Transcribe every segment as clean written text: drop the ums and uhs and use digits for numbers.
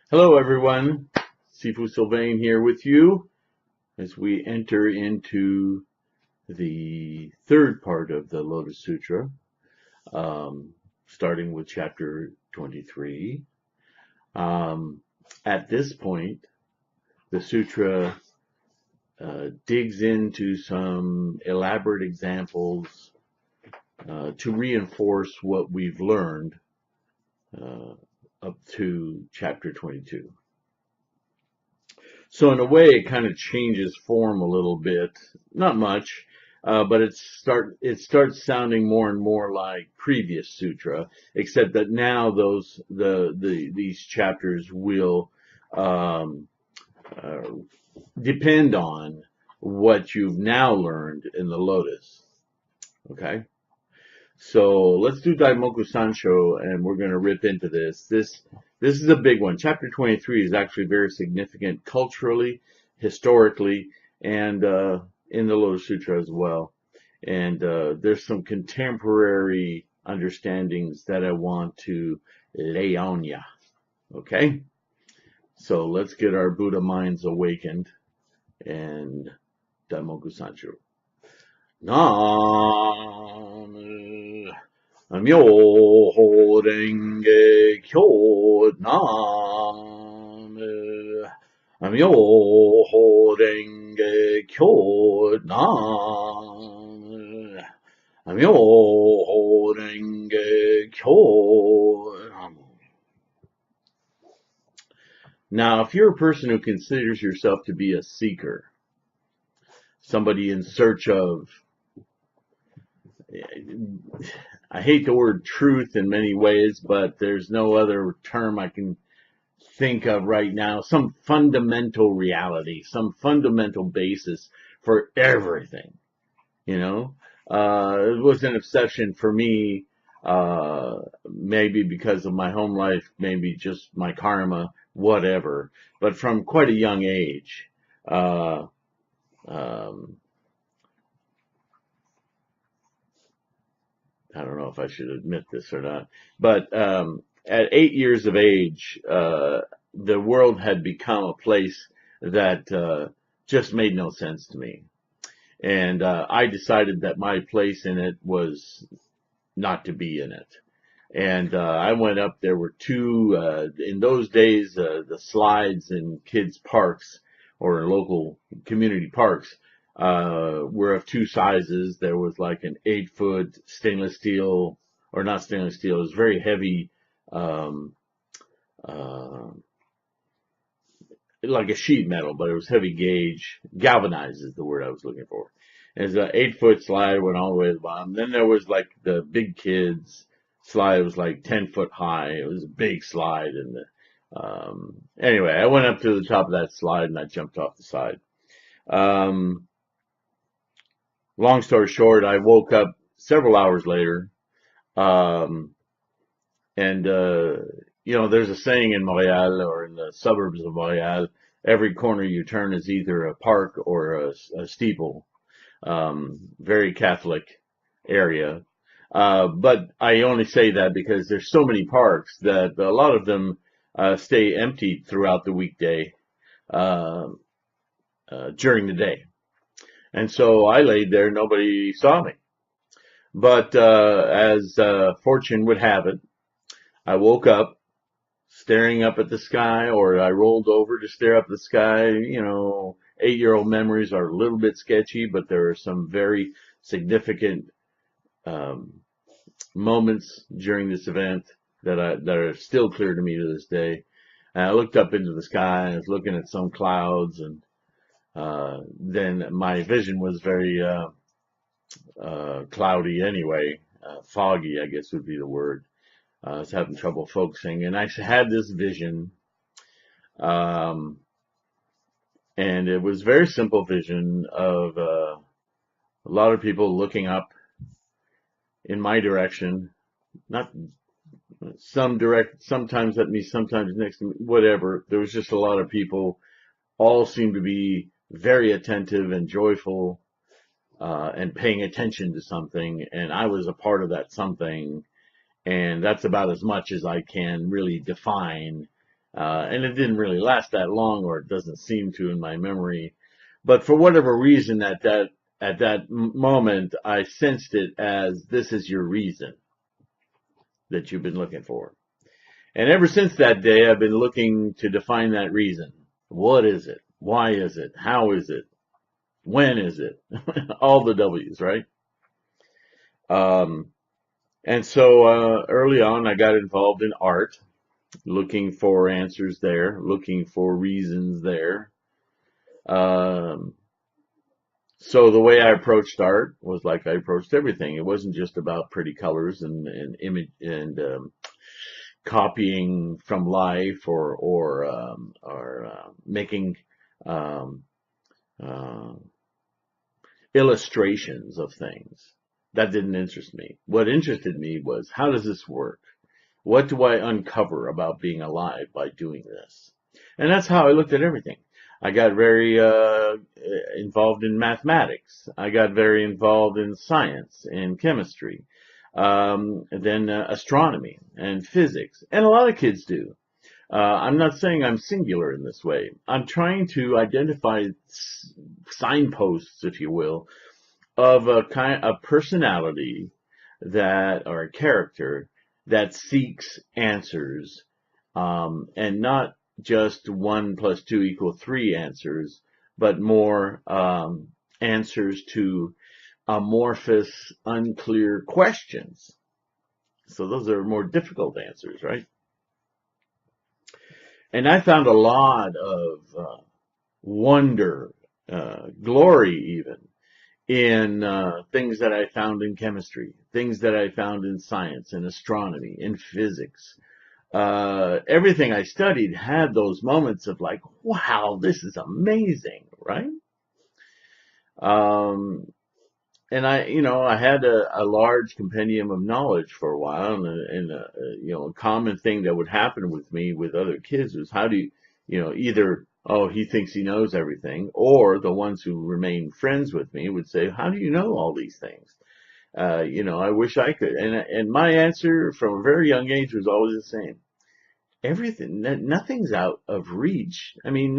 Hello everyone, Sifu Sylvain here with you as we enter into the third part of the Lotus Sutra, starting with chapter 23. At this point, the sutra digs into some elaborate examples to reinforce what we've learned up to chapter 22. So in a way, it kind of changes form a little bit, not much, but it starts sounding more and more like previous sutra, except that now these chapters will um, uh, depend on what you've now learned in the Lotus. Okay. So let's do Daimoku Sancho, and we're going to rip into this. This is a big one. Chapter 23 is actually very significant culturally, historically, and in the Lotus Sutra as well. And there's some contemporary understandings that I want to lay on ya. Okay? So let's get our Buddha minds awakened and Daimoku Sancho. Nam Myoho Renge Kyo. Nam Myoho Renge Kyo. Nam Myoho Renge Kyo. Now, if you're a person who considers yourself to be a seeker, somebody in search of, I hate the word truth in many ways, but there's no other term I can think of right now. Some fundamental reality, some fundamental basis for everything, you know? It was an obsession for me, maybe because of my home life, maybe just my karma, whatever. But from quite a young age, um, I don't know if I should admit this or not, but at 8 years of age, the world had become a place that just made no sense to me. And I decided that my place in it was not to be in it. And I went up, there were two, in those days, the slides in kids' parks or local community parks were of two sizes. There was like an 8-foot stainless steel, or not stainless steel, it was very heavy, um, uh, like a sheet metal, but it was heavy gauge. Galvanized is the word I was looking for. There's an 8-foot slide went all the way to the bottom. Then there was like the big kids slide. It was like 10 foot high. It was a big slide. And anyway, I went up to the top of that slide and I jumped off the side. Long story short, I woke up several hours later. Um, and, there's a saying in Montreal or in the suburbs of Montreal, every corner you turn is either a park or a steeple. Very Catholic area. But I only say that because there's so many parks that a lot of them stay empty throughout the weekday uh, during the day. And so I laid there, nobody saw me. But as fortune would have it, I woke up staring up at the sky, or I rolled over to stare up at the sky. 8-year-old memories are a little bit sketchy, but there are some very significant moments during this event that are still clear to me to this day. And I looked up into the sky, I was looking at some clouds, and then my vision was very cloudy anyway, foggy, I guess would be the word. I was having trouble focusing, and I had this vision, and it was a very simple vision of a lot of people looking up in my direction, not sometimes at me, sometimes next to me, whatever. There was just a lot of people, all seemed to be very attentive and joyful, and paying attention to something, and I was a part of that something. And that's about as much as I can really define And it didn't really last that long, or it doesn't seem to in my memory. But for whatever reason, at that moment, I sensed it as, this is your reason that you've been looking for. And ever since that day, I've been looking to define that reason. What is it? Why is it? How is it? When is it? All the W's, right? And so early on, I got involved in art, looking for answers there, looking for reasons there. So the way I approached art was like I approached everything. It wasn't just about pretty colors and image and copying from life or making um, uh, illustrations of things. That didn't interest me. What interested me was, how does this work? What do I uncover about being alive by doing this? And that's how I looked at everything. I got very involved in mathematics. I got very involved in science and chemistry, then astronomy and physics. And a lot of kids do. I'm not saying I'm singular in this way. I'm trying to identify signposts, if you will, of a personality that, or a character that seeks answers, and not just 1 + 2 = 3 answers, but more answers to amorphous, unclear questions. So those are more difficult answers, right? And I found a lot of wonder, glory even, in things that I found in chemistry, things that I found in science, in astronomy, in physics. Everything I studied had those moments of like, wow, this is amazing, right? And I had a large compendium of knowledge for a while, and a common thing that would happen with me with other kids was, how do you, either, oh, he thinks he knows everything, or the ones who remain friends with me would say, how do you know all these things? I wish I could. And my answer from a very young age was always the same. Everything, nothing's out of reach. I mean,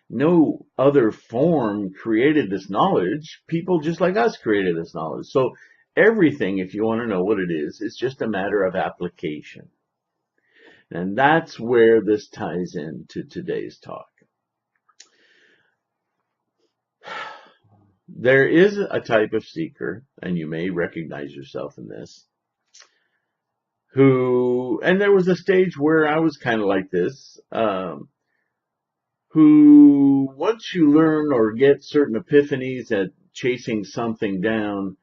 no other form created this knowledge. People just like us created this knowledge. So everything, if you want to know what it is just a matter of application. And that's where this ties into today's talk. There is a type of seeker, and you may recognize yourself in this, and there was a stage where I was kind of like this, who, once you learn or get certain epiphanies at chasing something down,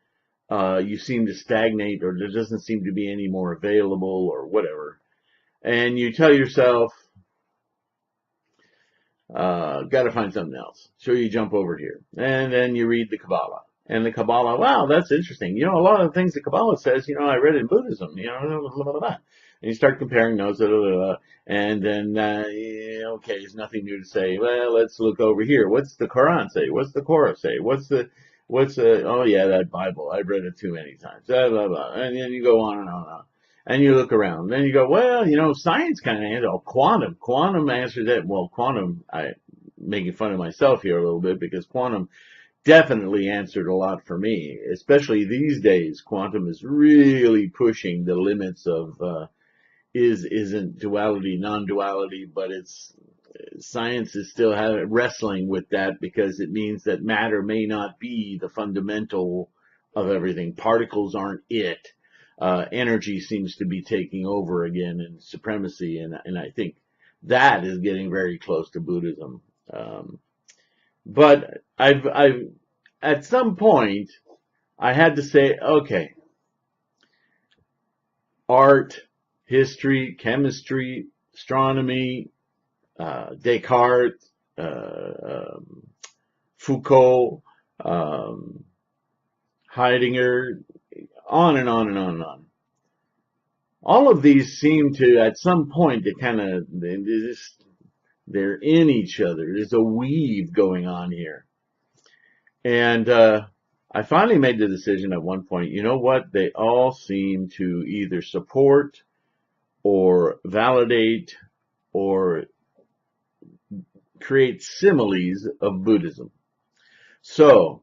you seem to stagnate, or there doesn't seem to be any more available, or whatever. And you tell yourself, got to find something else. So you jump over here. And then you read the Kabbalah. And the Kabbalah, wow, that's interesting. A lot of the things the Kabbalah says, I read in Buddhism, blah, blah, blah, blah. And you start comparing those, and then, okay, there's nothing new to say. Well, let's look over here. What's the Quran say? What's the Torah say? Oh yeah, that Bible, I've read it too many times. Blah, blah, blah. And then you go on and on and on. And you look around. Then you go, well, science kind of answers. Oh, quantum answers that. Well, quantum, I'm making fun of myself here a little bit, because quantum definitely answered a lot for me. Especially these days, quantum is really pushing the limits of isn't duality, non-duality, but science is still wrestling with that, because it means that matter may not be the fundamental of everything. Particles aren't it. Energy seems to be taking over again in supremacy, and I think that is getting very close to Buddhism. But I've at some point I had to say, okay, art, history, chemistry, astronomy, Descartes, Foucault, Heidegger, on and on and on and on. All of these seem to, at some point, to kind of, they're in each other. There's a weave going on here. And I finally made the decision at one point, you know what? They all seem to either support or validate or create similes of Buddhism. So,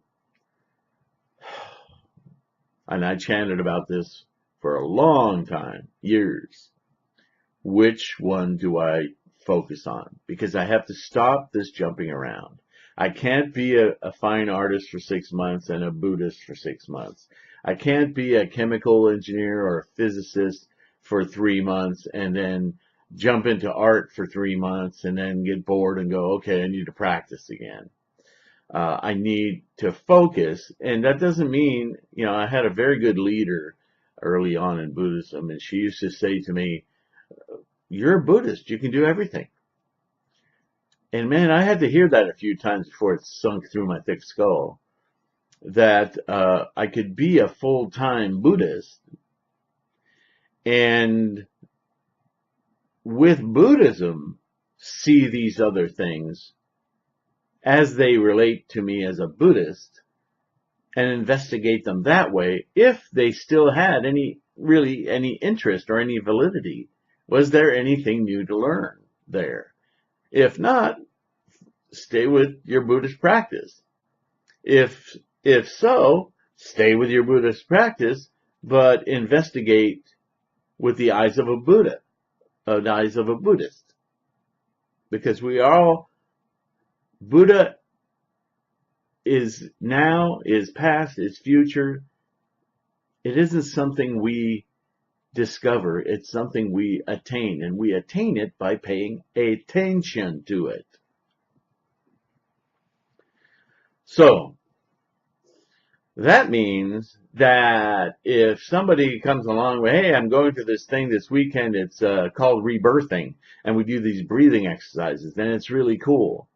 and I chanted about this for a long time, years. Which one do I focus on? Because I have to stop this jumping around. I can't be a fine artist for 6 months and a Buddhist for 6 months. I can't be a chemical engineer or a physicist for 3 months and then jump into art for 3 months and then get bored and go, okay, I need to practice again. I need to focus, and that doesn't mean, I had a very good leader early on in Buddhism, and she used to say to me, you're a Buddhist, you can do everything. And man, I had to hear that a few times before it sunk through my thick skull, that I could be a full-time Buddhist, and with Buddhism, see these other things as they relate to me as a Buddhist, and investigate them that way if they still had any interest or any validity. Was there anything new to learn there? If not, stay with your Buddhist practice. If so, stay with your Buddhist practice, but investigate with the eyes of a Buddha, the eyes of a Buddhist. Because Buddha is now, is past, is future. It isn't something we discover, it's something we attain, and we attain it by paying attention to it. So, that means that if somebody comes along with, hey, I'm going to this thing this weekend, it's called rebirthing, and we do these breathing exercises, then it's really cool.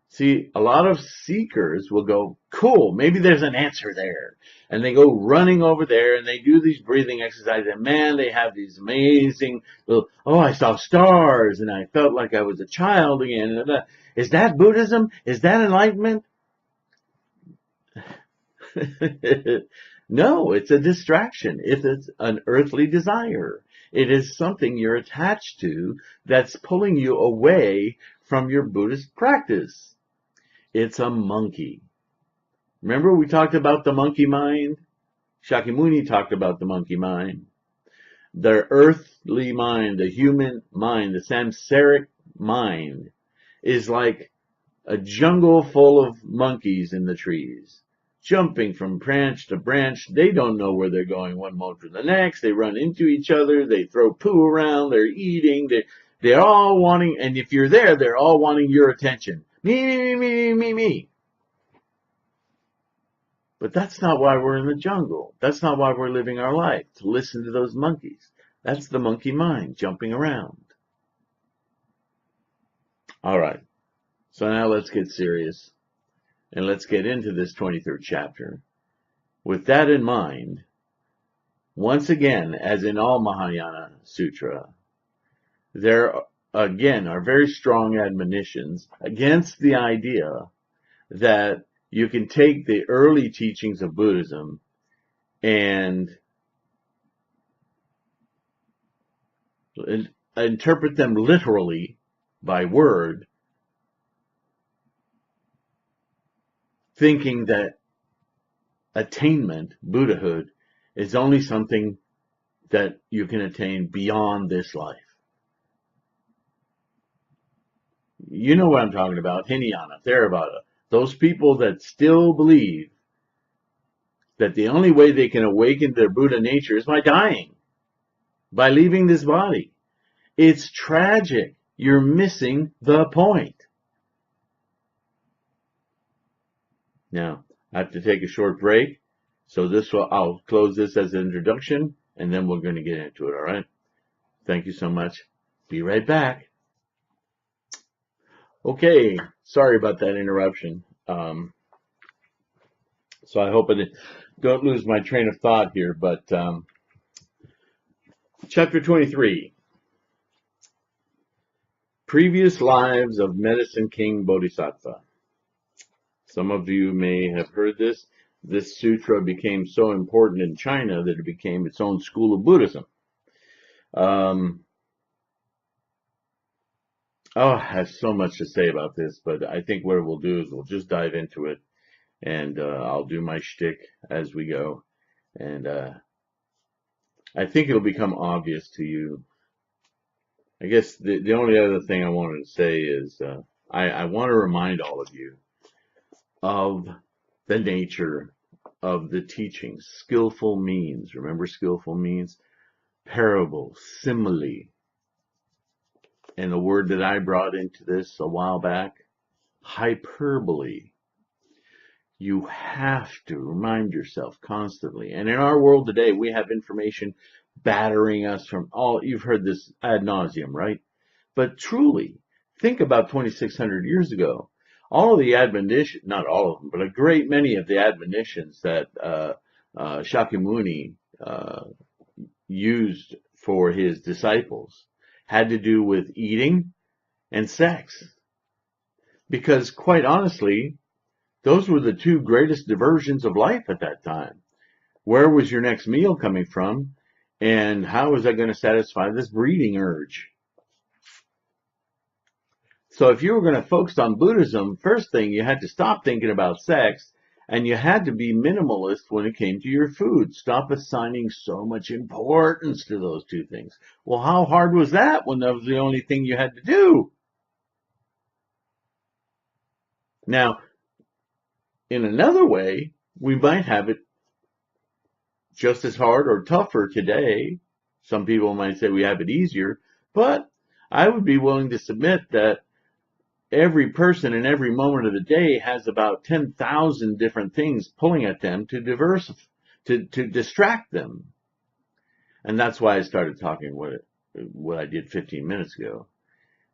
See, a lot of seekers will go, cool, maybe there's an answer there. And they go running over there and they do these breathing exercises. And man, they have these amazing little, I saw stars and I felt like I was a child again. Is that Buddhism? Is that enlightenment? No, it's a distraction. It's an earthly desire. It is something you're attached to that's pulling you away from your Buddhist practice. It's a monkey. Remember we talked about the monkey mind? Shakyamuni talked about the monkey mind. The earthly mind, the human mind, the samsaric mind is like a jungle full of monkeys in the trees, jumping from branch to branch. They don't know where they're going one moment to the next. They run into each other. They throw poo around. They're eating. They're all wanting, and if you're there, they're all wanting your attention. Me. But that's not why we're in the jungle. That's not why we're living our life, to listen to those monkeys. That's the monkey mind jumping around. All right. So now let's get serious. And let's get into this 23rd chapter. With that in mind, once again, as in all Mahayana Sutra, there again are very strong admonitions against the idea that you can take the early teachings of Buddhism and interpret them literally by word, thinking that attainment, Buddhahood, is only something that you can attain beyond this life. You know what I'm talking about, Hinayana, Theravada. Those people that still believe that the only way they can awaken their Buddha nature is by dying, by leaving this body. It's tragic. You're missing the point. Now, I have to take a short break. So I'll close this as an introduction, and then we're going to get into it, all right? Thank you so much. Be right back. Okay, sorry about that interruption. So I hope I don't lose my train of thought here, but chapter 23, Previous Lives of Medicine King Bodhisattva. Some of you may have heard this. This sutra became so important in China that it became its own school of Buddhism. Oh, I have so much to say about this, but I think what we'll do is we'll just dive into it, and I'll do my shtick as we go. And I think it'll become obvious to you. I guess the only other thing I wanted to say is I want to remind all of you of the nature of the teachings. Skillful means. Remember skillful means? Parable, simile. And the word that I brought into this a while back, hyperbole. You have to remind yourself constantly. And in our world today, we have information battering us from all, you've heard this ad nauseum, right? But truly, think about 2,600 years ago. All of the admonitions, not all of them, but a great many of the admonitions that Shakyamuni used for his disciples had to do with eating and sex. Because quite honestly, those were the two greatest diversions of life at that time. Where was your next meal coming from? And how is that going to satisfy this breeding urge? So if you were going to focus on Buddhism, first thing, you had to stop thinking about sex, and you had to be minimalist when it came to your food. Stop assigning so much importance to those two things. Well, how hard was that when that was the only thing you had to do? Now, in another way, we might have it just as hard or tougher today. Some people might say we have it easier, but I would be willing to submit that every person in every moment of the day has about 10,000 different things pulling at them to to distract them. And that's why I started talking what I did 15 minutes ago.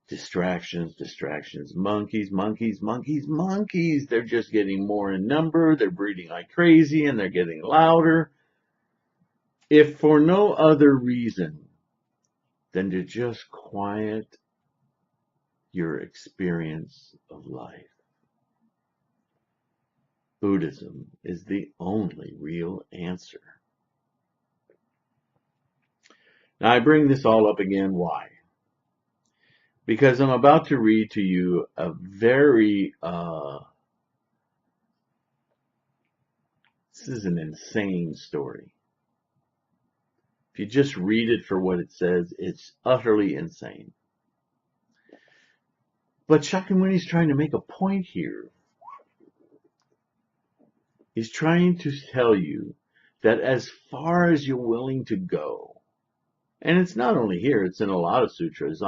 Distractions, distractions, monkeys, monkeys, monkeys, monkeys. They're just getting more in number. They're breeding like crazy and they're getting louder. If for no other reason than to just quiet your experience of life. Buddhism is the only real answer. Now I bring this all up again, why? Because I'm about to read to you a very, this is an insane story. If you just read it for what it says, it's utterly insane. But Shakyamuni's trying to make a point here. He's trying to tell you that as far as you're willing to go, and it's not only here, it's in a lot of sutras.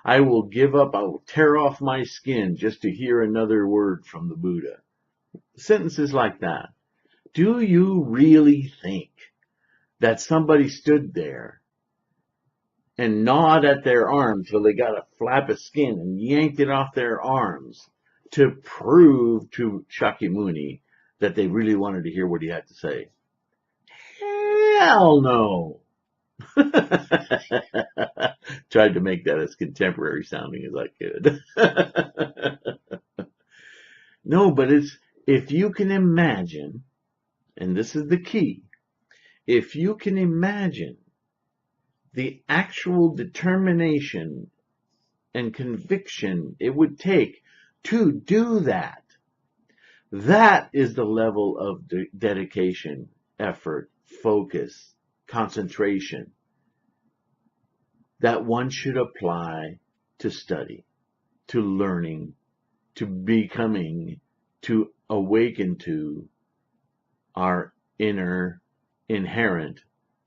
I will give up, I will tear off my skin just to hear another word from the Buddha. Sentences like that. Do you really think that somebody stood there and gnawed at their arm till they got a flap of skin and yanked it off their arms to prove to Shakyamuni that they really wanted to hear what he had to say? Hell no. Tried to make that as contemporary sounding as I could. No, but if you can imagine, and this is the key, if you can imagine the actual determination and conviction it would take to do that, that is the level of dedication, effort, focus, concentration that one should apply to study, to learning, to becoming, to awaken to our inner, inherent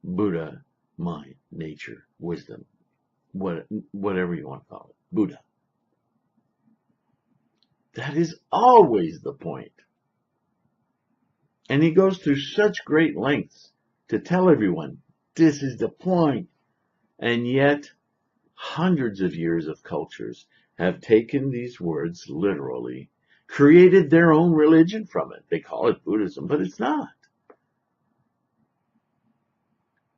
Buddha mind, nature, wisdom, whatever you want to call it, Buddha. That is always the point. And he goes through such great lengths to tell everyone, this is the point. And yet, hundreds of years of cultures have taken these words literally, created their own religion from it. They call it Buddhism, but it's not.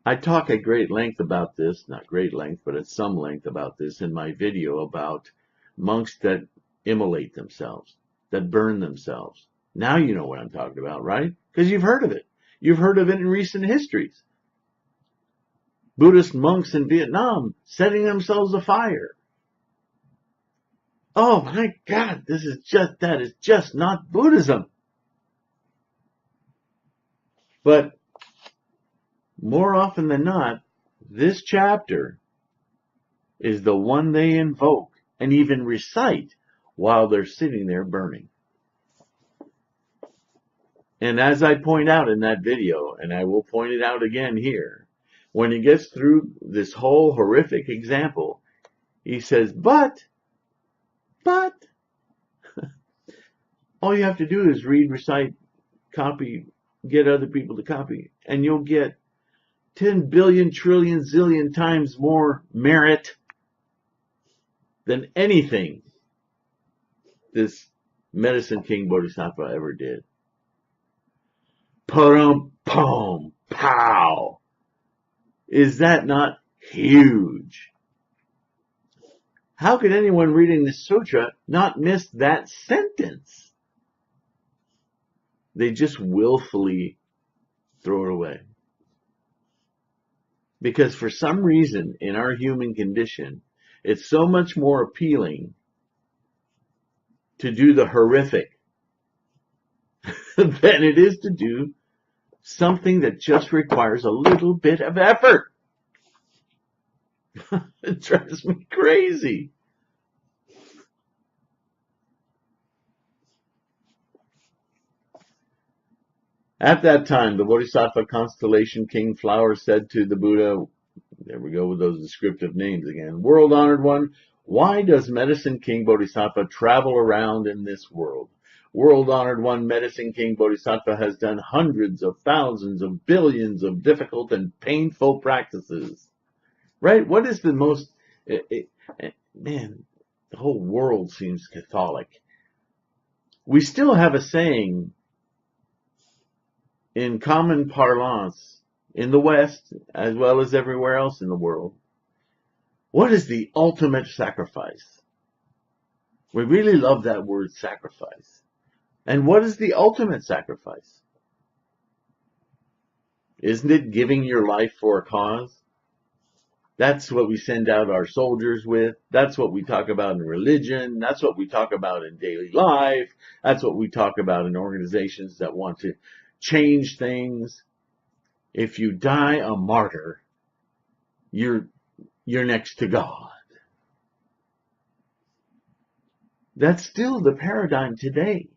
I talk at great length about this, not great length, but at some length about this in my video about monks that immolate themselves, that burn themselves. Now you know what I'm talking about, right? Because you've heard of it. You've heard of it in recent histories. Buddhist monks in Vietnam setting themselves afire. oh my God, that is just not Buddhism. But more often than not, this chapter is the one they invoke and even recite while they're sitting there burning. And as I point out in that video, and I will point it out again here, when he gets through this whole horrific example, he says, but, all you have to do is read, recite, copy, get other people to copy, and you'll get 10 billion, trillion, zillion times more merit than anything this Medicine King Bodhisattva ever did. Pum, pow. Is that not huge? How could anyone reading this sutra not miss that sentence? They just willfully throw it away. Because for some reason in our human condition, it's so much more appealing to do the horrific than it is to do something that just requires a little bit of effort. It drives me crazy. At that time, the Bodhisattva constellation King Flower said to the Buddha, there we go with those descriptive names again, World Honored One, why does Medicine King Bodhisattva travel around in this world? World Honored One, Medicine King Bodhisattva has done hundreds of thousands of billions of difficult and painful practices. Right? What is the most... man, the whole world seems Catholic. We still have a saying in common parlance in the West, as well as everywhere else in the world. What is the ultimate sacrifice? We really love that word sacrifice. And what is the ultimate sacrifice? Isn't it giving your life for a cause? That's what we send out our soldiers with. That's what we talk about in religion. That's what we talk about in daily life. That's what we talk about in organizations that want to change things. If you die a martyr, you're next to God. That's still the paradigm today.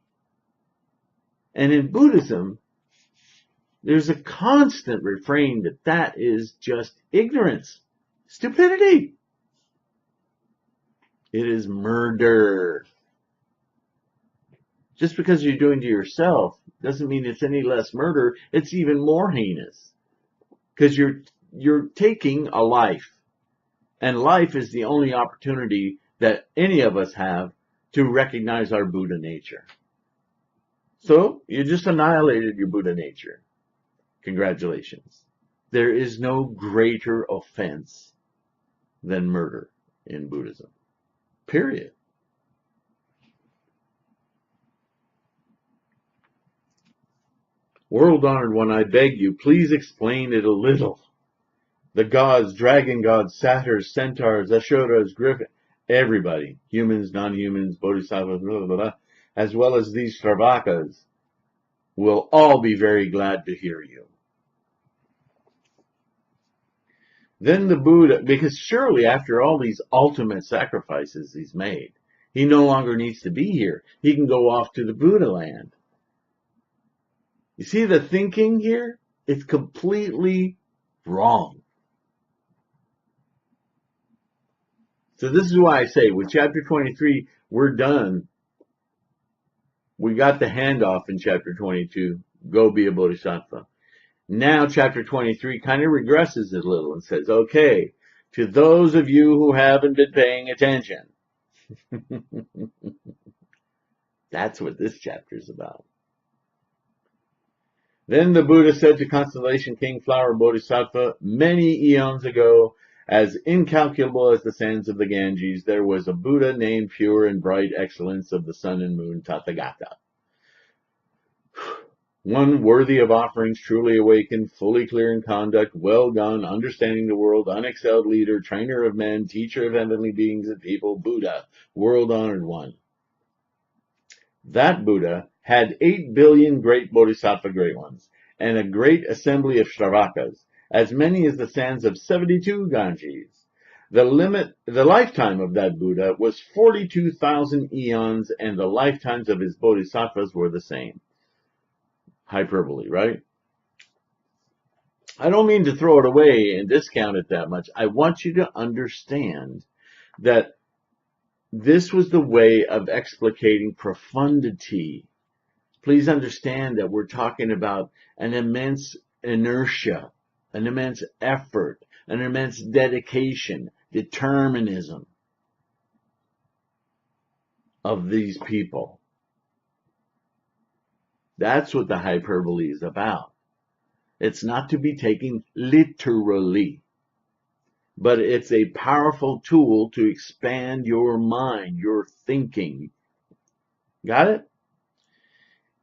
And in Buddhism, there's a constant refrain that is just ignorance, stupidity. It is murder. Just because you're doing to yourself doesn't mean it's any less murder. It's even more heinous. Because you're taking a life. And life is the only opportunity that any of us have to recognize our Buddha nature. So, you just annihilated your Buddha nature. Congratulations. There is no greater offense than murder in Buddhism. Period. World Honored One, I beg you, please explain it a little. The gods, dragon gods, satyrs, centaurs, asuras, griffin, everybody, humans, non-humans, bodhisattvas, blah, blah, blah, as well as these Shravakas, will all be very glad to hear you. Then the Buddha, because surely after all these ultimate sacrifices he's made, he no longer needs to be here. He can go off to the Buddha land. You see the thinking here? It's completely wrong. So this is why I say, with chapter 23, we're done. We got the handoff in chapter 22. Go be a bodhisattva. Now chapter 23 kind of regresses a little and says, okay, to those of you who haven't been paying attention. That's what this chapter is about. Then the Buddha said to Constellation King Flower Bodhisattva, many eons ago, as incalculable as the sands of the Ganges, there was a Buddha named pure and bright excellence of the sun and moon, Tathagata. One worthy of offerings, truly awakened, fully clear in conduct, well done, understanding the world, unexcelled leader, trainer of men, teacher of heavenly beings and people, Buddha, world-honored one. That Buddha had 8 billion great bodhisattva great ones, and a great assembly of Shravakas, as many as the sands of 72 Ganges. The lifetime of that Buddha was 42,000 eons, and the lifetimes of his bodhisattvas were the same. Hyperbole, right? I don't mean to throw it away and discount it that much. I want you to understand that this was the way of explicating profundity. Please understand that we're talking about an immense inertia, an immense effort, an immense dedication, determinism of these people. That's what the hyperbole is about. It's not to be taken literally, but it's a powerful tool to expand your mind, your thinking. Got it?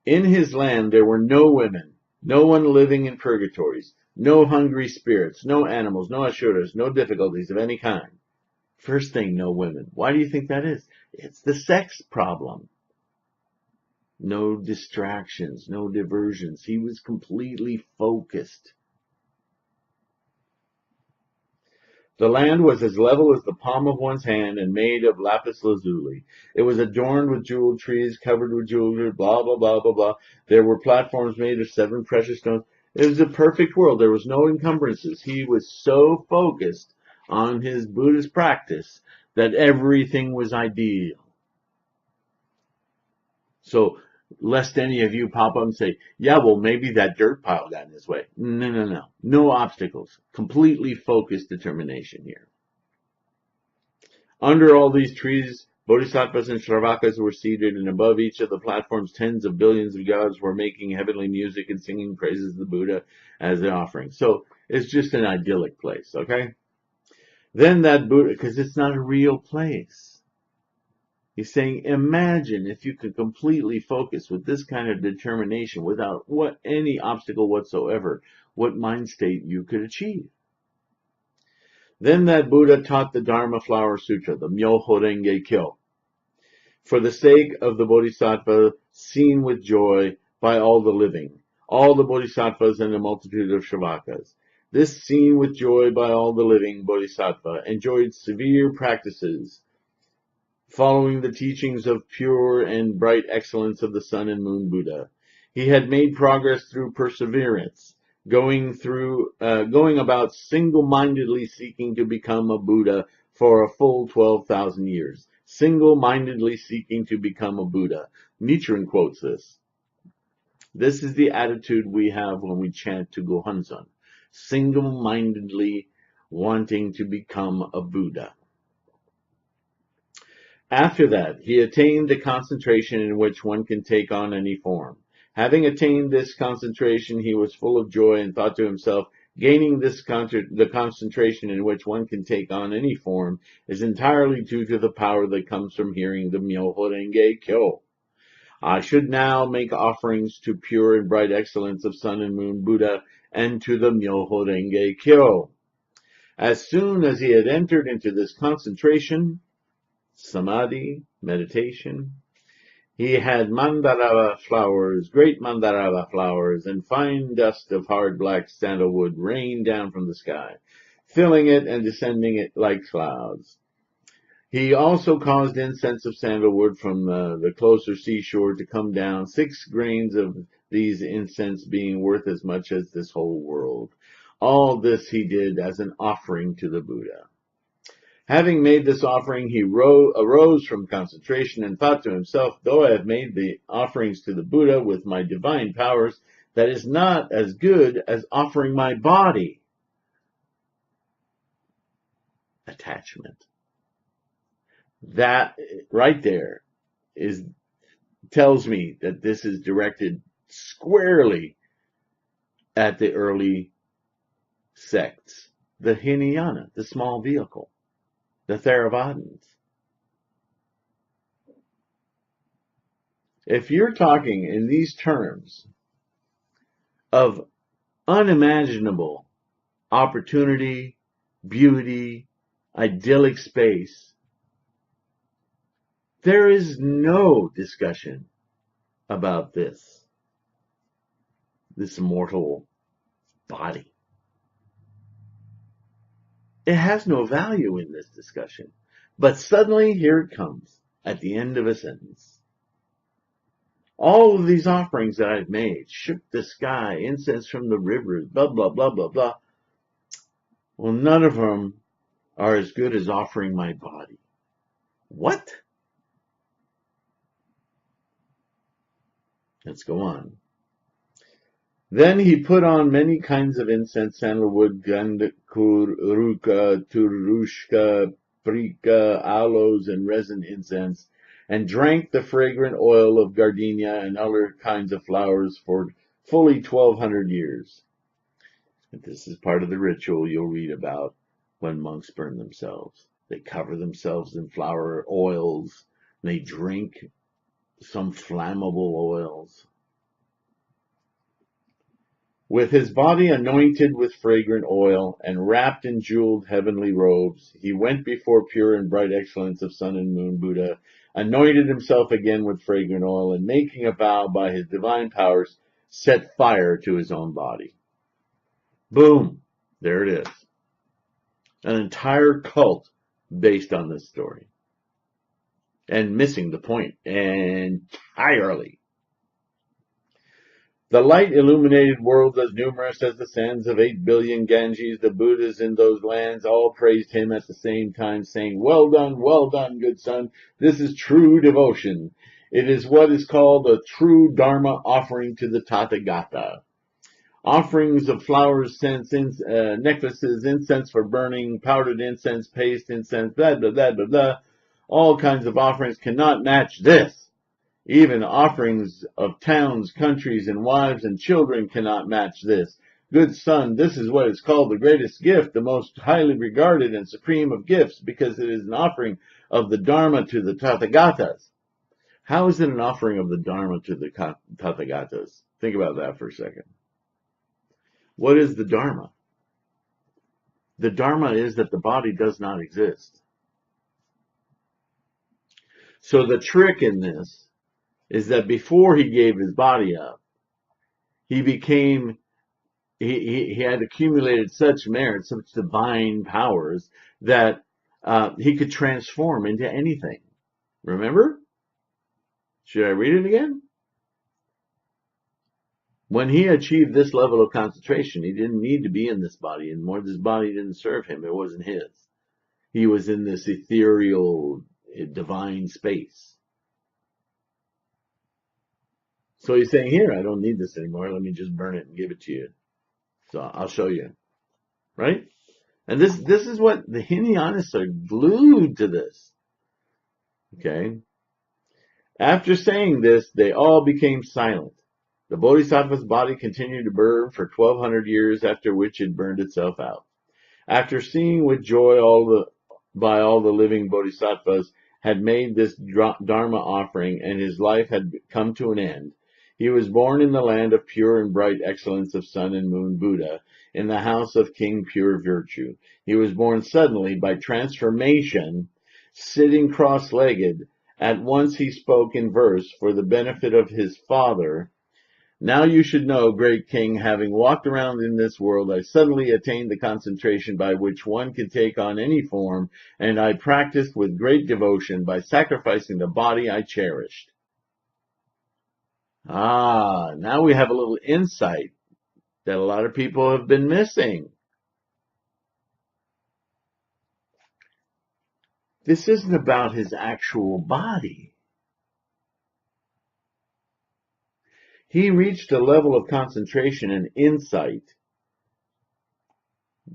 In his land there were no women, no one living in purgatories, no hungry spirits, no animals, no asuras, no difficulties of any kind. First thing, no women. Why do you think that is? It's the sex problem. No distractions, no diversions. He was completely focused. The land was as level as the palm of one's hand and made of lapis lazuli. It was adorned with jeweled trees, covered with jewelry, blah, blah, blah, blah, blah. There were platforms made of 7 precious stones. It was a perfect world. There was no encumbrances. He was so focused on his Buddhist practice that everything was ideal. So, lest any of you pop up and say, yeah, well, maybe that dirt pile got in his way. No, no, no. No obstacles. Completely focused determination here. Under all these trees, bodhisattvas and shravakas were seated, and above each of the platforms, tens of billions of gods were making heavenly music and singing praises of the Buddha as an offering. So, it's just an idyllic place, okay? Then that Buddha, because it's not a real place. He's saying, imagine if you could completely focus with this kind of determination without any obstacle whatsoever, what mind state you could achieve. Then that Buddha taught the Dharma Flower Sutra, the Myoho Renge Kyo, for the sake of the Bodhisattva seen with joy by all the living, all the Bodhisattvas and the multitude of Shravakas. This seen with joy by all the living Bodhisattva enjoyed severe practices following the teachings of pure and bright excellence of the Sun and Moon Buddha. He had made progress through perseverance, going about single-mindedly seeking to become a Buddha for a full 12,000 years. Single-mindedly seeking to become a Buddha. Nichiren quotes this. This is the attitude we have when we chant to Gohonzon. Single-mindedly wanting to become a Buddha. After that, he attained the concentration in which one can take on any form. Having attained this concentration, he was full of joy and thought to himself, gaining the concentration in which one can take on any form is entirely due to the power that comes from hearing the Myoho Renge Kyo. I should now make offerings to pure and bright excellence of Sun and Moon Buddha and to the Myoho Renge Kyo. As soon as he had entered into this concentration, samadhi, meditation, he had mandarava flowers, great mandarava flowers, and fine dust of hard black sandalwood rain down from the sky, filling it and descending it like clouds. He also caused incense of sandalwood from the closer seashore to come down, 6 grains of these incense being worth as much as this whole world. All this he did as an offering to the Buddha. Having made this offering, he arose from concentration and thought to himself, though I have made the offerings to the Buddha with my divine powers, that is not as good as offering my body. Attachment. That right there tells me that this is directed squarely at the early sects. The Hinayana, the small vehicle. The Theravadins. If you're talking in these terms, of unimaginable opportunity, beauty, idyllic space. There is no discussion about this mortal body. It has no value in this discussion. But suddenly, here it comes at the end of a sentence. All of these offerings that I've made, shook the sky, incense from the rivers, blah, blah, blah, blah, blah. Well, none of them are as good as offering my body. What? Let's go on. Then he put on many kinds of incense, sandalwood, ganda, kuruka, turushka, prika, aloes, and resin incense, and drank the fragrant oil of gardenia and other kinds of flowers for fully 1,200 years. And this is part of the ritual you'll read about when monks burn themselves. They cover themselves in flower oils, and they drink some flammable oils. With his body anointed with fragrant oil and wrapped in jeweled heavenly robes, he went before pure and bright excellence of sun and moon Buddha, anointed himself again with fragrant oil, and making a vow by his divine powers, set fire to his own body. Boom! There it is. An entire cult based on this story. And missing the point entirely. The light-illuminated world, as numerous as the sands of 8 billion Ganges, the Buddhas in those lands all praised him at the same time, saying, well done, good son. This is true devotion. It is what is called a true Dharma offering to the Tathagata. Offerings of flowers, scents, necklaces, incense for burning, powdered incense, paste incense, blah, blah, blah, blah, blah. All kinds of offerings cannot match this. Even offerings of towns, countries, and wives and children cannot match this. Good son, this is what is called the greatest gift, the most highly regarded and supreme of gifts, because it is an offering of the Dharma to the Tathagatas. How is it an offering of the Dharma to the Tathagatas? Think about that for a second. What is the Dharma? The Dharma is that the body does not exist. So the trick in this is that before he gave his body up, he had accumulated such merit, such divine powers, that he could transform into anything. Remember? Should I read it again? When he achieved this level of concentration, he didn't need to be in this body anymore. This body didn't serve him. It wasn't his. He was in this ethereal, divine space. So he's saying, here, I don't need this anymore. Let me just burn it and give it to you. So I'll show you. Right? And this is what the Hinayanists are glued to this. Okay? After saying this, they all became silent. The Bodhisattva's body continued to burn for 1,200 years, after which it burned itself out. After seeing with joy all the living Bodhisattvas had made this Dharma offering, and his life had come to an end, he was born in the land of pure and bright excellence of sun and moon Buddha, in the house of King Pure Virtue. He was born suddenly by transformation, sitting cross-legged. At once he spoke in verse for the benefit of his father. Now you should know, great king, having walked around in this world, I suddenly attained the concentration by which one can take on any form, and I practiced with great devotion by sacrificing the body I cherished. Now we have a little insight that a lot of people have been missing. This isn't about his actual body. He reached a level of concentration and insight.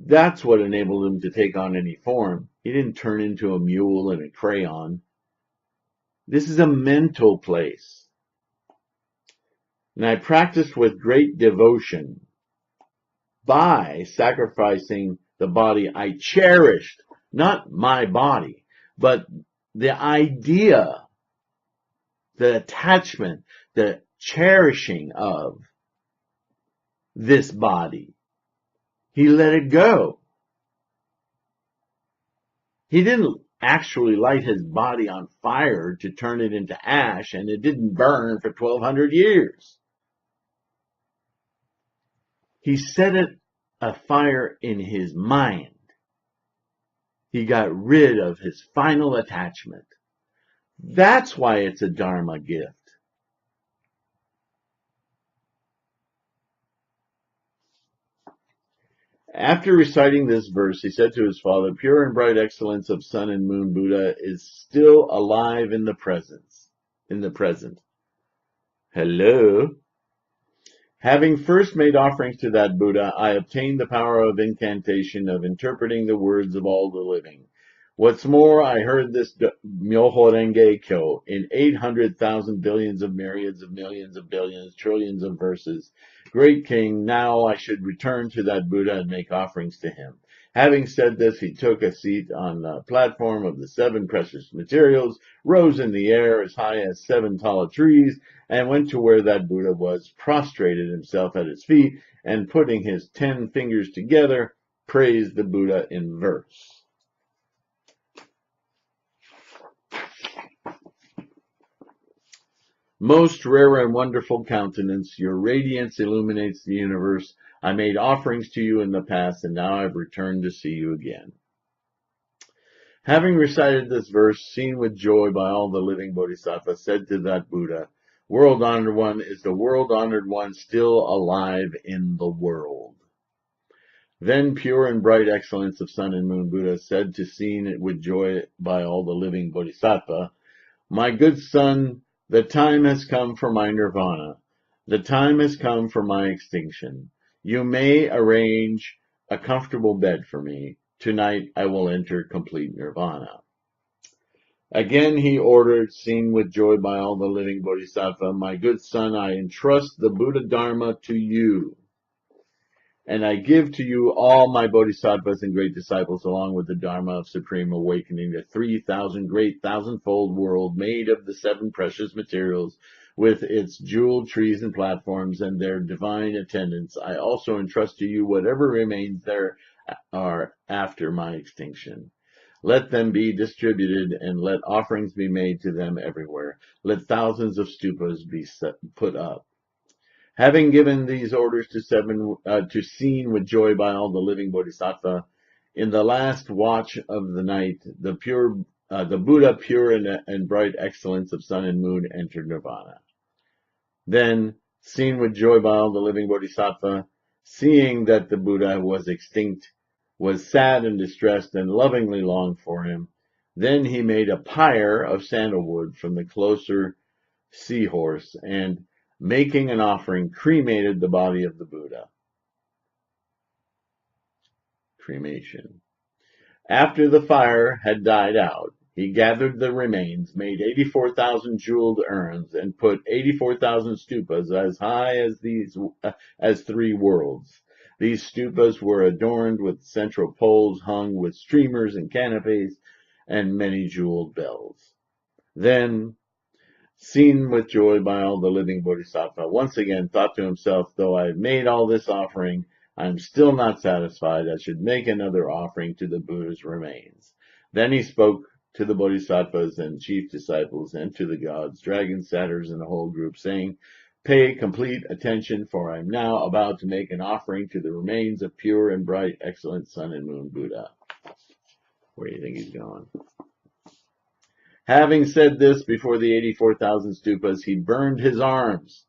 That's what enabled him to take on any form. He didn't turn into a mule and a crayon. This is a mental place. And I practiced with great devotion by sacrificing the body I cherished. Not my body, but the idea, the attachment, the cherishing of this body. He let it go. He didn't actually light his body on fire to turn it into ash, and it didn't burn for 1,200 years. He set it afire in his mind. He got rid of his final attachment. That's why it's a Dharma gift. After reciting this verse, he said to his father, "Pure and bright excellence of sun and moon Buddha is still alive in the present. Hello? Having first made offerings to that Buddha, I obtained the power of incantation of interpreting the words of all the living. What's more, I heard this Myoho Renge Kyo in 800,000 billions of myriads of millions of billions, trillions of verses. Great King, now I should return to that Buddha and make offerings to him." Having said this, he took a seat on the platform of the 7 precious materials, rose in the air as high as 7 tall trees, and went to where that Buddha was, prostrated himself at his feet, and putting his 10 fingers together, praised the Buddha in verse. Most rare and wonderful countenance, your radiance illuminates the universe. I made offerings to you in the past, and now I've returned to see you again. Having recited this verse, seen with joy by all the living bodhisattvas, said to that Buddha, "World-honored one, is the world-honored one still alive in the world?" Then pure and bright excellence of sun and moon Buddha said to seen with joy by all the living bodhisattva, "My good son, the time has come for my nirvana. The time has come for my extinction. You may arrange a comfortable bed for me. Tonight I will enter complete nirvana." Again he ordered, seen with joy by all the living bodhisattva, "My good son, I entrust the Buddha Dharma to you. And I give to you all my bodhisattvas and great disciples, along with the Dharma of supreme awakening, the 3,000 great thousandfold world made of the 7 precious materials, with its jeweled trees and platforms and their divine attendants. I also entrust to you whatever remains there are after my extinction. Let them be distributed, and let offerings be made to them everywhere. Let thousands of stupas be put up." Having given these orders to seen with joy by all the living bodhisattva, in the last watch of the night, the Buddha, pure and bright excellence of sun and moon, entered nirvana. Then, seen with joy by all the living bodhisattva, seeing that the Buddha was extinct, was sad and distressed, and lovingly longed for him. Then he made a pyre of sandalwood from the closer seahorse, and making an offering, cremated the body of the Buddha. Cremation. After the fire had died out, he gathered the remains, made 84,000 jeweled urns, and put 84,000 stupas as high as 3 worlds. These stupas were adorned with central poles hung with streamers and canopies and many jeweled bells. Then, seen with joy by all the living bodhisattva, once again thought to himself, "Though I have made all this offering, I am still not satisfied. I should make another offering to the Buddha's remains." Then he spoke to the bodhisattvas and chief disciples, and to the gods, dragons, satyrs, and the whole group, saying, "Pay complete attention, for I am now about to make an offering to the remains of pure and bright, excellent sun and moon Buddha." Where do you think he's going? Having said this before the 84,000 stupas, he burned his arms,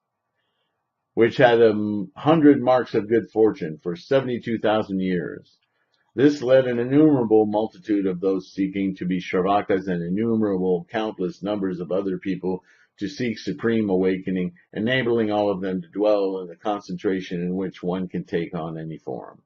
which had 100 marks of good fortune, for 72,000 years. This led an innumerable multitude of those seeking to be Shravakas and innumerable countless numbers of other people to seek supreme awakening, enabling all of them to dwell in the concentration in which one can take on any form.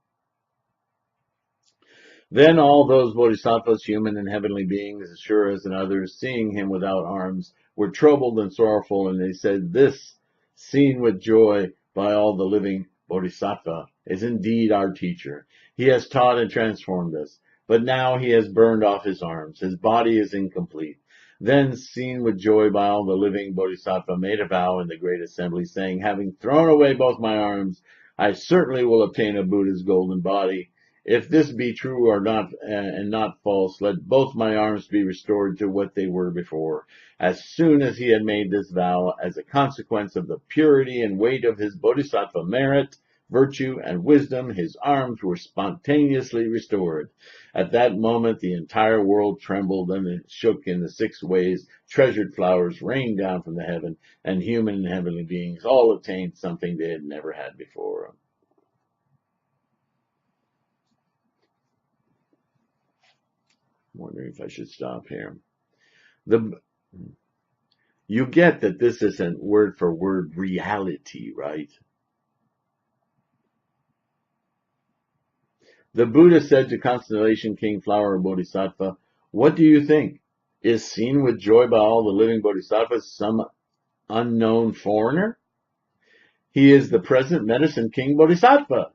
Then all those bodhisattvas, human and heavenly beings, asuras and others, seeing him without arms, were troubled and sorrowful, and they said, "This, seen with joy by all the living bodhisattva, is indeed our teacher. He has taught and transformed us, but now he has burned off his arms. His body is incomplete." Then, seen with joy by all the living bodhisattva, made a vow in the great assembly, saying, "Having thrown away both my arms, I certainly will obtain a Buddha's golden body. If this be true or not, and not false, let both my arms be restored to what they were before. As soon as he had made this vow, as a consequence of the purity and weight of his bodhisattva merit, virtue, and wisdom, his arms were spontaneously restored. At that moment, the entire world trembled and it shook in the 6 ways. Treasured flowers rained down from the heaven, and human and heavenly beings all obtained something they had never had before. I'm wondering if I should stop here. You get that this isn't word for word reality, right? The Buddha said to Constellation King Flower Bodhisattva, "What do you think? Is seen with joy by all the living bodhisattvas some unknown foreigner? He is the present Medicine King Bodhisattva.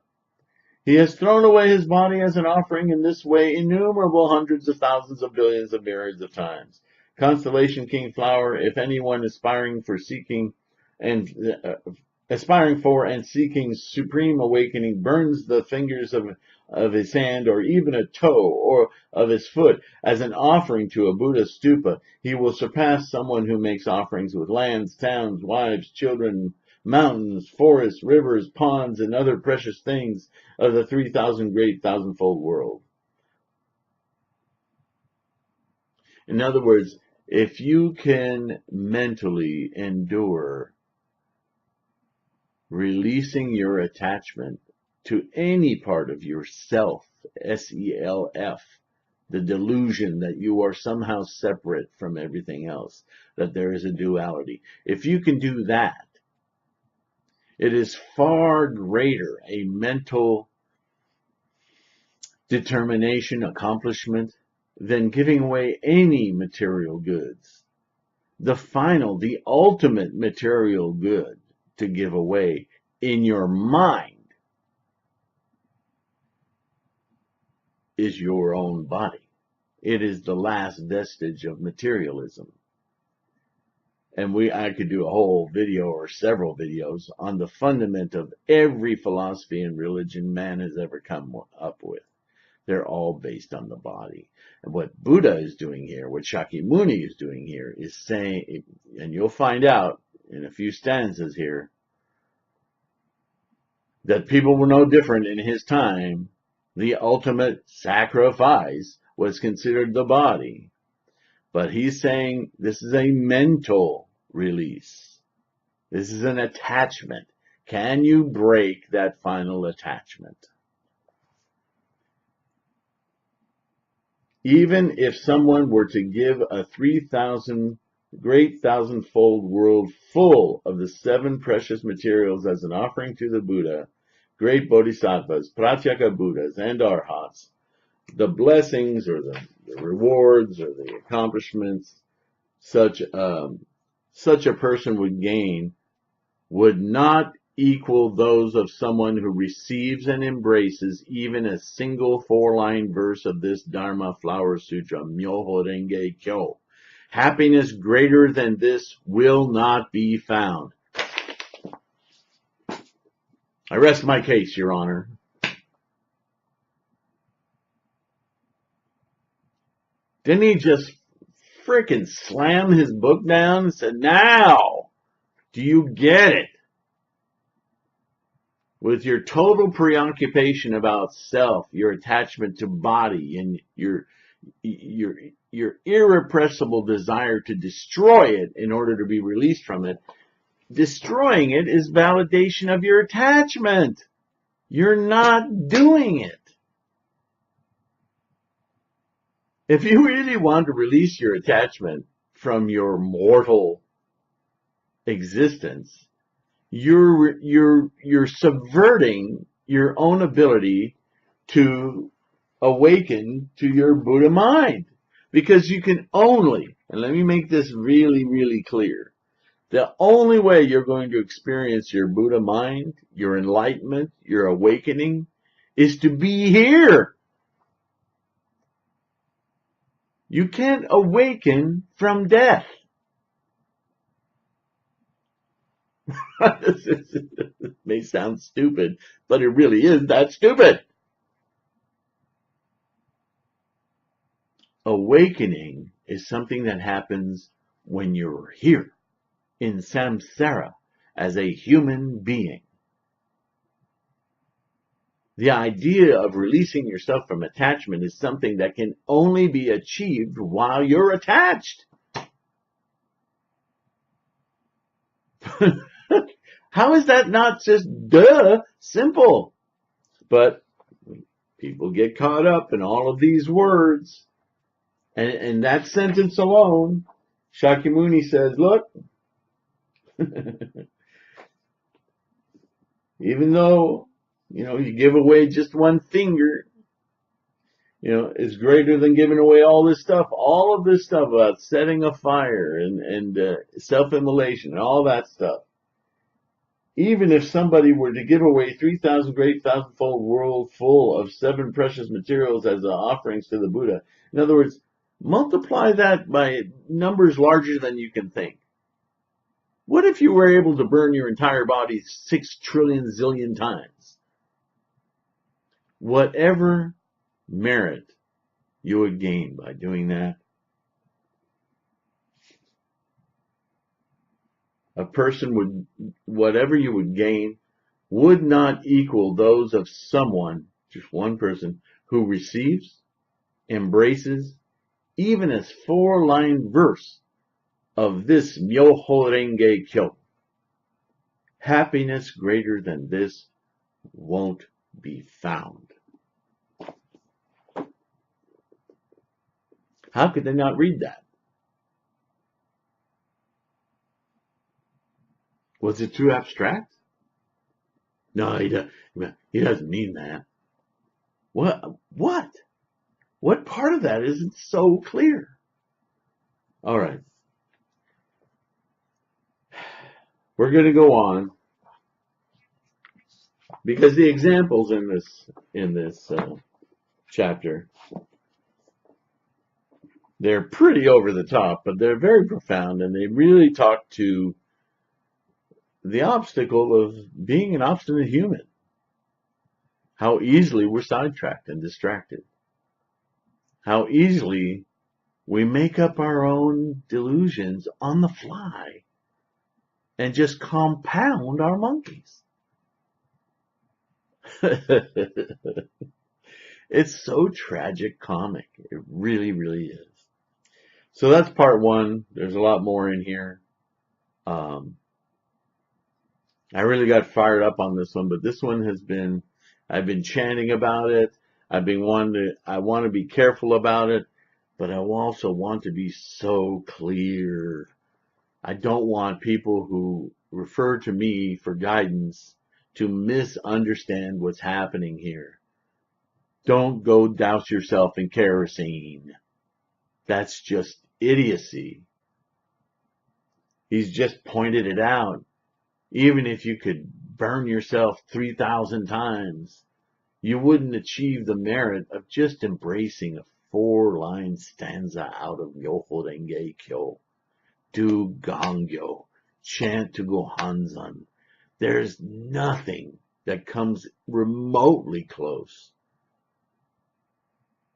He has thrown away his body as an offering in this way innumerable hundreds of thousands of billions of myriads of times. Constellation King Flower, if anyone aspiring for and seeking supreme awakening burns the fingers of his hand or even a toe or of his foot as an offering to a Buddha stupa, he will surpass someone who makes offerings with lands, towns, wives, children, mountains, forests, rivers, ponds, and other precious things of the 3,000 great thousandfold world." In other words, if you can mentally endure releasing your attachment to any part of yourself, S-E-L-F, the delusion that you are somehow separate from everything else, that there is a duality. If you can do that, it is far greater a mental determination, accomplishment, than giving away any material goods. The ultimate material good to give away in your mind is your own body. It is the last vestige of materialism. And I could do a whole video or several videos on the fundament of every philosophy and religion man has ever come up with. They're all based on the body. And what Buddha is doing here, what Shakyamuni is doing here, is saying, and you'll find out in a few stanzas here, that people were no different in his time. The ultimate sacrifice was considered the body. But he's saying this is a mental release. This is an attachment. Can you break that final attachment? Even if someone were to give a 3,000 great thousandfold world full of the 7 precious materials as an offering to the Buddha, great bodhisattvas, pratyeka Buddhas, and arhats, the blessings or the rewards or the accomplishments such a person would gain would not equal those of someone who receives and embraces even a single 4-line verse of this Dharma Flower Sutra, Myoho Renge Kyo. Happiness greater than this will not be found. I rest my case, Your Honor. Didn't he just frickin' slam his book down and said, "Now, do you get it? With your total preoccupation about self, your attachment to body, and your irrepressible desire to destroy it in order to be released from it, destroying it is validation of your attachment. You're not doing it. If you really want to release your attachment from your mortal existence, you're subverting your own ability to awaken to your Buddha mind. Because you can only, and let me make this really, really clear, the only way you're going to experience your Buddha mind, your enlightenment, your awakening, is to be here. You can't awaken from death. It may sound stupid, but it really is that stupid. Awakening is something that happens when you're here in samsara as a human being. The idea of releasing yourself from attachment is something that can only be achieved while you're attached. How is that not just simple? But people get caught up in all of these words. And that sentence alone, Shakyamuni says, look, even though, you give away just one finger, is greater than giving away all this stuff. All of this stuff about setting a fire and self-immolation and all that stuff. Even if somebody were to give away 3,000 great thousandfold world full of 7 precious materials as offerings to the Buddha, in other words, multiply that by numbers larger than you can think. What if you were able to burn your entire body 6 trillion zillion times? Whatever merit you would gain by doing that, a person would, whatever you would gain, would not equal those of someone, just one person, who receives, embraces, even a 4-line verse of this Myoho Renge Kyo. Happiness greater than this won't be found. How could they not read that? Was it too abstract? No, he doesn't mean that. What? What part of that isn't so clear? All right. We're going to go on because the examples in this chapter, they're pretty over the top, but they're very profound, and they really talk to the obstacle of being an obstinate human. How easily we're sidetracked and distracted. How easily we make up our own delusions on the fly and just compound our monkeys. It's so tragic comic. It really, really is. So that's part 1. There's a lot more in here. I really got fired up on this one, but this one I've been chanting about it. I want to be careful about it, but I also want to be so clear. I don't want people who refer to me for guidance to misunderstand what's happening here. Don't go douse yourself in kerosene. That's just idiocy. He's just pointed it out. Even if you could burn yourself 3,000 times, you wouldn't achieve the merit of just embracing a 4-line stanza out of Myoho Renge Kyo. Do Gangyo. Chant to Gohanzan. There's nothing that comes remotely close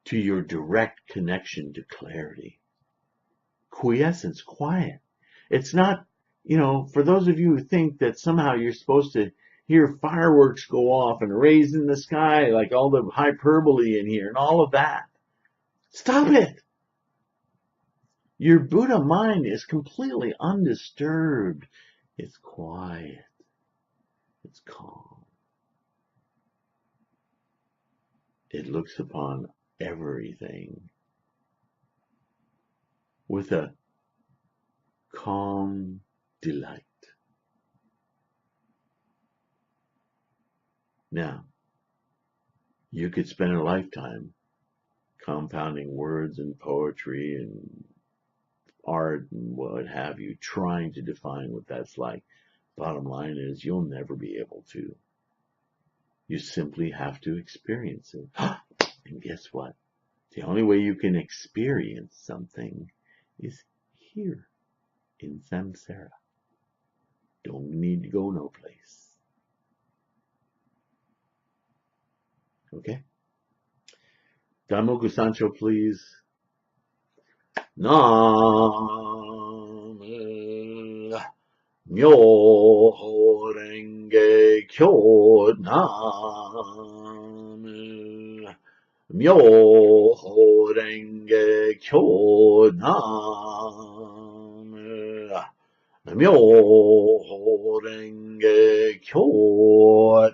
to your direct connection to clarity. Quiescence, quiet. It's not, for those of you who think that somehow you're supposed to hear fireworks go off and raise in the sky, like all the hyperbole in here and all of that. Stop it. Your Buddha mind is completely undisturbed. It's quiet. It's calm. It looks upon everything with a calm delight. Now, you could spend a lifetime compounding words and poetry and art and what have you, trying to define what that's like. Bottom line is, you'll never be able to. You simply have to experience it. And guess what? The only way you can experience something is here in samsara. Don't need to go no place. Okay? Daimoku Sancho, please. Nam Myoho Renge Kyo. Nam Myoho Renge Kyo. Nam Myoho Renge Kyo.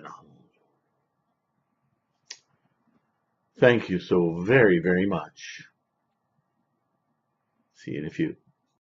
Thank you so very, very much. See you in a few.